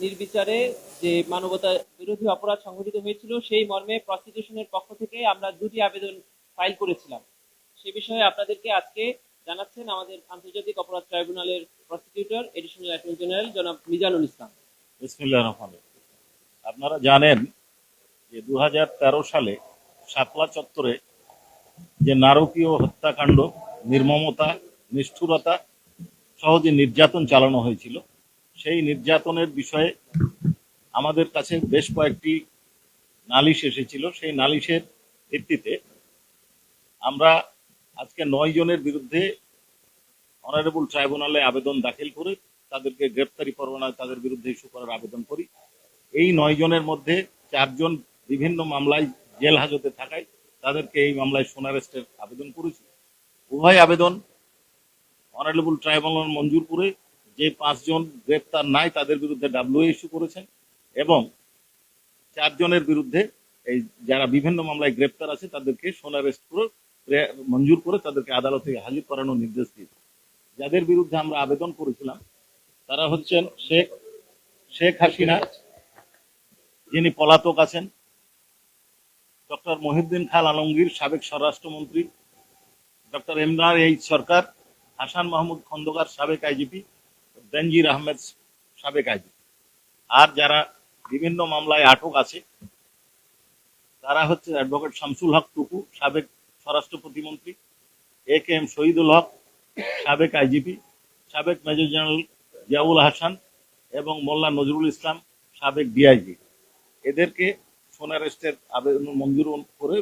নির্বিচারে যে মানবতা বিরোধী অপরাধ সংঘটিত হয়েছিল সেই মর্মে প্রসিকিউশনের পক্ষ থেকে আমরা দুটি আবেদন ফাইল করেছিলাম। সে বিষয়ে আপনাদেরকে আজকে জানাচ্ছেন আমাদের আন্তর্জাতিক অপরাধ ট্রাইব্যুনালের প্রসিকিউটর এডিশনাল অ্যাটর্নি জেনারেল জনাব মিজানুল ইসলাম। বিসমিল্লাহির রহমানির রহিম। আপনারা জানেন যে 2013 সালে শাপলা চত্বরে যে নারকীয় হত্যাকাণ্ড, নির্মমতা, নিষ্ঠুরতা সহ যে নির্যাতন চালানো হয়েছিল, সেই নির্যাতনের বিষয়ে আমাদের কাছে বেশ কয়েকটি নালিশ এসেছিল। সেই নালিশের ভিত্তিতে আমরা আজকে 9 জনের বিরুদ্ধে অনারেবল ট্রাইব্যুনালে আবেদন দাখিল করে তাদেরকে গ্রেপ্তারি পরোয়ানায় তাদের বিরুদ্ধে ইস্যু করার আবেদন করি। এই 9 জনের মধ্যে 4 জন বিভিন্ন মামলায় জেল হাজতে থাকায় তাদেরকে এই মামলায় সোনারেস্টের আবেদন করেছি। উভয় আবেদন অনারেবল ট্রাইব্যুনাল মঞ্জুর করে যে 5 জন গ্রেপ্তার নাই তাদের বিরুদ্ধে ডাব্লিউ ইস্যু করেছেন এবং 4 জনের বিরুদ্ধে এই যারা বিভিন্ন মামলায় গ্রেপ্তার আছে তাদেরকে সোনারেস্ট করে মঞ্জুর করে তাদেরকে আদালতে হাজির করানোর নির্দেশ দিয়েছে। যাদের বিরুদ্ধে আমরা আবেদন করেছিলাম তারা হচ্ছেন শেখ হাসিনা, যিনি পলাতক আছেন, ডক্টর মহিউদ্দিন খান আলমগীর, সাবেক স্বরাষ্ট্রমন্ত্রী, ডক্টর ইমরান এইচ সরকার, হাসান মাহমুদ খন্দকার, সাবেক আইজিপি, বেনজির আহমেদ, সাবেক আইজিপি। আর যারা বিভিন্ন মামলায় আটক আছে তারা হচ্ছে অ্যাডভোকেট শামসুল হক টুকু, সাবেক স্বরাষ্ট্র প্রতিমন্ত্রী, এ কে এম শহীদুল হক, সাবেক আইজিপি, সাবেক মেজর জেনারেল জিয়াউল হাসান এবং মোল্লা নজরুল ইসলাম, সাবেক ডিআইজি। এদেরকে সোনারেস্টের আবেদন মঞ্জুর করে